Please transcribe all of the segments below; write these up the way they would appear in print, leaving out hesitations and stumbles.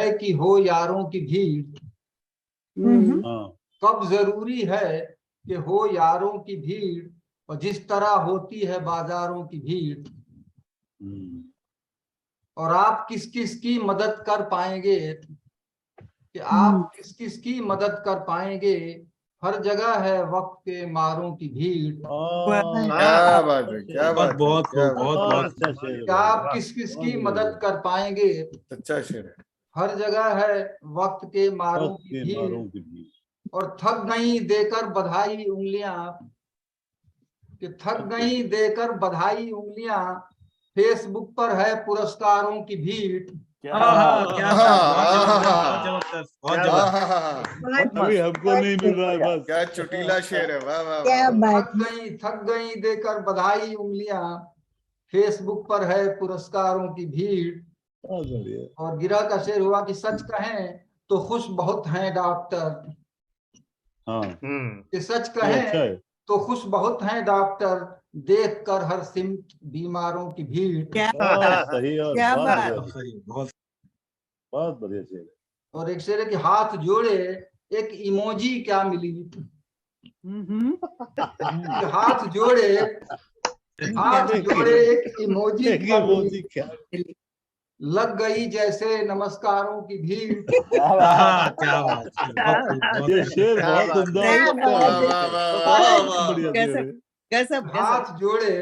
है कि हो यारों की भीड़, हाँ कब जरूरी है कि हो यारों की भीड़, और जिस तरह होती है बाजारों की भीड़। और आप किस किस की मदद कर पाएंगे, कि आप किस किस की मदद कर पाएंगे, हर जगह है वक्त के मारों की भीड़। क्या बात है, क्या बात है, बहुत क्या खूब, बहुत बात बहुत है। अच्छा शेर है कि भाई, आप किस किस की मदद कर पाएंगे, सच्चा शेर है। हर जगह है वक्त के मारों वक्त की के भीड़। मारों की भीड़। और थक गई देकर बधाई उंगलियां, कि थक गई देकर बधाई उंगलियां, फेसबुक पर है पुरस्कारों की भीड़। क्या था, बहुत जबरदस्त, बहुत क्या जबरदस्त। अभी हमको नहीं मिल रहा है बस। क्या चुटीला शेर है, वाह वाह क्या वाह। बात थक गई देकर बधाई उंगलियां, फेसबुक पर है पुरस्कारों की भीड़। बहुत बढ़िया। और गिरह का शेर हुआ कि सच कहें तो खुश बहुत हैं डॉक्टर, हाँ कि सच ये कहें अच्छा है। तो खुश बहुत हैं डॉक्टर, देख कर हर सिमत बीमारों की भीड़। बहुत सही और क्या बहुत बात। बढ़िया, सही, बहुत बढ़िया शेर है। और एक शेर है कि हाथ जोड़े एक इमोजी क्या मिली, कि हाथ जोड़े एक इमोजी एक क्या ये मिली, मोदी क्या लग गई जैसे नमस्कारों की भीड़। क्या बात है, बहुत खूब, बहुत ये अच्छा। शेर बहुत उम्दा है, क्या वाह बात वाह है। वाह वाह बहुत वाह। बढ़िया शेर है। गजब हाथ जोड़े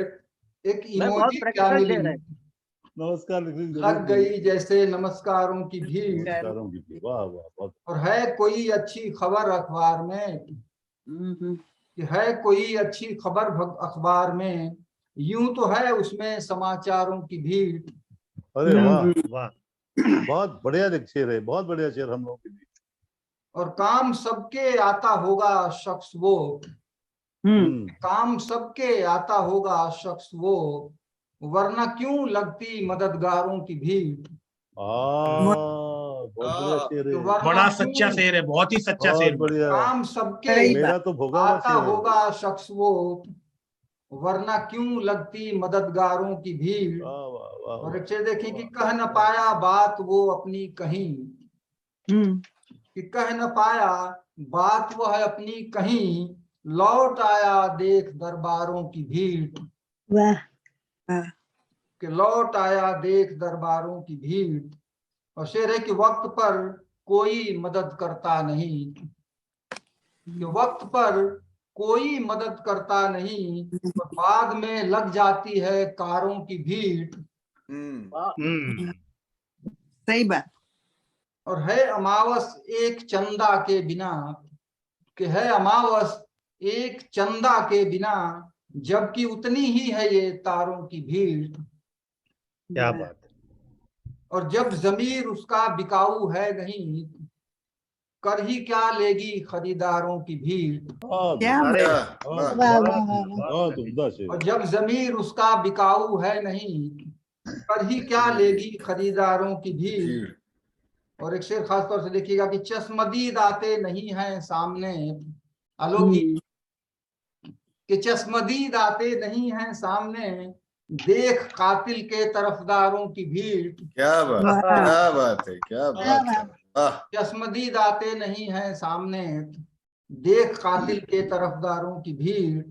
एक इमोजी क्या मिली, नमस्कार लिखने की लग जरूरत नहीं। गई जैसे नमस्कारों की भीड़। नमस्कारों की भी, वाह वाह, बहुत और है कोई अच्छी खबर अखबार में, कि है कोई अच्छी खबर अखबार में, यूं तो है उसमें समाचारों की भीड़। अरे वाह, बहुत बढ़िया शेर है, बहुत बढ़िया शेर हम लोग के लिए। और काम सबके आता होगा शख्स वो, काम सबके आता होगा शख्स वो, वरना क्यों लगती मददगारों की भीड़। बहुत बढ़िया शेर है, वरना बड़ा क्यों सच्चा शेर है, बहुत ही सच्चा शेर बहुत बढ़िया। काम सबके मेरा तो भोगा हुआ आता शेर है। होगा शख्स वो, वरना क्यों लगती मददगारों की भीड़। वाह वाह वाह और वाह। एक चीज देखिए कि कह न पाया बात वो अपनी कहीं, कि कह न पाया बात वह अपनी कहीं, लौट आया देख दरबारों की भीड़। वाह। कि लौट आया देख दरबारों की भीड़। और शेर है कि वक्त पर कोई मदद करता नहीं, कि वक्त पर कोई मदद करता नहीं, और बाद में लग जाती है कारों की भीड़। सही बात। और है अमावस एक चंदा के बिना, कि है अमावस एक चंदा के बिना, जबकि उतनी ही है ये तारों की भीड़। क्या बात है। और जब जमीर उसका बिकाऊ है नहीं, कर ही क्या लेगी खरीदारों की भीड़। बहुत क्या बढ़िया, बात। बहुत वाह बढ़िया, वाह वाह वाह। बहुत उम्दा शेर। और जब जमीर उसका बिकाऊ है नहीं, कर ही क्या लेगी खरीदारों की भीड़। भीड़। और एक शेर खास तौर से देखिएगा कि चश्मदीद आते नहीं हैं सामने, आलोक जी, कि चश्मदीद आते नहीं हैं सामने, देख कातिल के तरफदारों की भीड़। क्या बात, वाह। क्या बात है, क्या बात है, वाह। चश्मदीद आते नहीं हैं सामने, देख कातिल के तरफदारों की भीड़।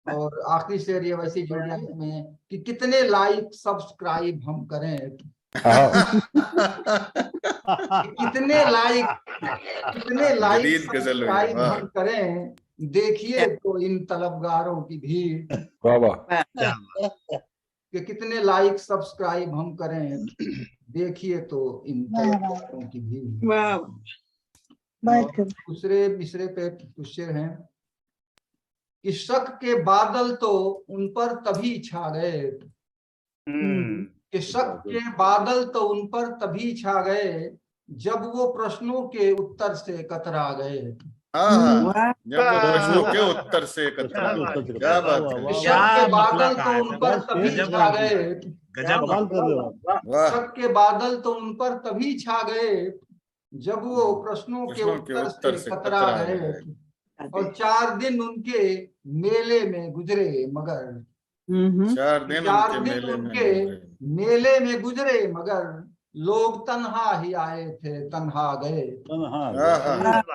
और आखिरी शेर ये वैसे जुड़ गया इसमें कि कितने लाइक सब्सक्राइब हम करें, कि कितने लाइक जदीद गजल हुई, सब्सक्राइब वाह। हम करें, देखिए तो इन तलबगारों की भीड़। वाह वाह। क्या कि कितने लाइक सब्सक्राइब हम करें, देखिए तो इन तलबगारों की भीड़। वाह। और दूसरे मिसरे पे कुछ शेर हैं कि शक के बादल तो उन पर तभी छा गए, कि शक के बादल तो उन पर तभी छा गए, जब वो प्रश्नों के उत्तर से कतरा गए। हाँ, जब वो प्रश्नों के उत्तर से प्रश्नों के उत्तर से क्या बात है, कि शक के क्या बादल मतलब तो है, उन पर तभी गजब छा कर गए, गजब कमाल कर रहे हो आप। वाह। शक के बादल तो उन पर तभी छा गए, जब वो प्रश्नों के उत्तर से कतरा गए। और 4 दिन उनके मेले में गुजरे मगर, 4 दिन 4 उनके दिन मेले में उनके गुजरे। मेले में गुजरे मगर, लोग तन्हा ही आए थे तन्हा गए। हाँ,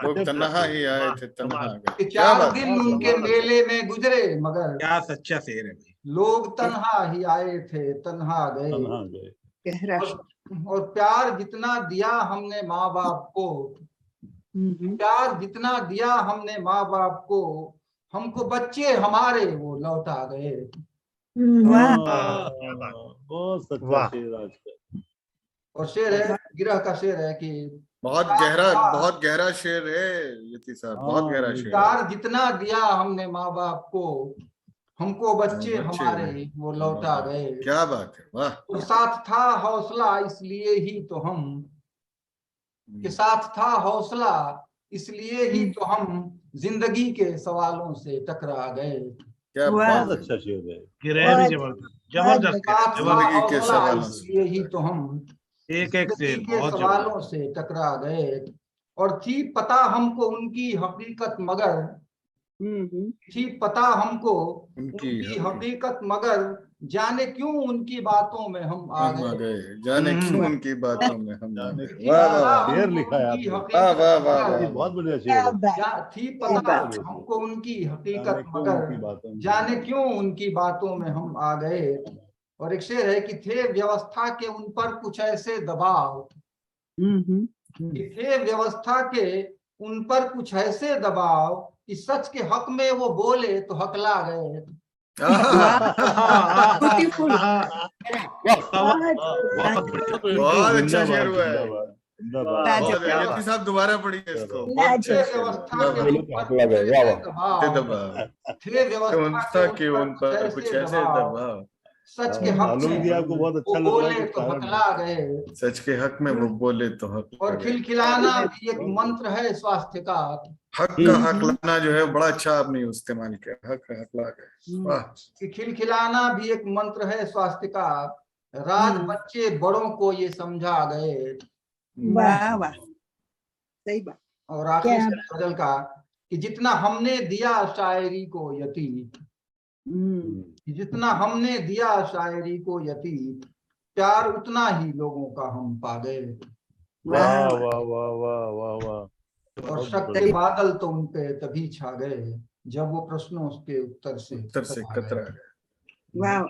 लोग तन्हा ही आए थे तन्हा गए। कि क्या 4 बात दिन है। उनके मेले में गुजरे मगर क्या सच्चा शेर है भाई। लोग तन्हा ही आए थे तन्हा गए। गहरा और प्यार जितना दिया हमने माँ बाप को, प्यार जितना दिया हमने माँ बाप को, हमको बच्चे हमारे वो लौटा गए। वाह बहुत सच्चा वाह। शेर आज का। और शेर है, गिरह का शेर है कि बहुत गहरा शेर है यति साहब, बहुत गहरा शेर है। प्यार जितना दिया हमने माँ बाप को, हमको बच्चे हमारे वो लौटा गए। क्या बात है, वाह। और साथ था हौसला इसलिए ही तो हम, के साथ था हौसला इसलिए ही तो हम जिंदगी के सवालों से टकरा गए। क्या वाह। बात बहुत है। अच्छा शेर है। गिरह भी जबरदस्त गिरह, साथ था जिंदगी के हौसला सवालों से इसलिए ही तो हम एक एक शेर जिंदगी के बहुत सवालों जबरदस्त। से टकरा गए। और थी पता हमको उनकी हकीकत मगर, थी पता हमको उनकी हकीकत मगर जाने क्यों उनकी बातों में हम आ गए। जाने क्यों उनकी बातों में हम आ गए। थी वाह पता वाह शेर हमको लिखा है उनकी आपने। हकीकत वाह, वाह, मगर, वाह, ये बहुत बढ़िया शेर है। थी पता बात। हमको उनकी हकीकत जाने क्यों मगर उनकी बातों में। जाने क्यों उनकी बातों में हम आ गए। और एक शेर है कि थे व्यवस्था के उन पर कुछ ऐसे दबाव, कि थे व्यवस्था के उन पर कुछ ऐसे दबाव कि सच के हक में वो बोले तो हकला गए। ब्यूटीफुल बहुत अच्छा शेर हुआ है। जिंदाबाद। यति साहब दोबारा पढ़िए इसको। थे व्यवस्था के उन पर कुछ ऐसे दबाव, थे व्यवस्था के उन पर कुछ ऐसे दबाव, सच के हक मालूम में किया आपको बहुत अच्छा वो लग रहा है बोले कुछ तो कारण हकला गए। सच के हक में वो बोले तो हक और लगे। खिलखिलाना भी एक मंत्र है स्वास्थ्य का, हक का हक लाना जो है बड़ा अच्छा आपने इस्तेमाल किया। हक हक ला गए। वाह। कि खिलखिलाना भी एक मंत्र है स्वास्थ्य का, राज बच्चे बड़ों को ये समझा गए। वाह वाह सही बात। और आखिरी से गजल का कि जितना हमने दिया शायरी को यति, कि जितना हमने दिया शायरी को यति, प्यार उतना ही लोगों का हम पा गए। वाह वाह वाह वाह वाह वाह। और शक के बादल तो उन पे तभी छा गए जब वो प्रश्नों के उत्तर से कतरा गए। वाह।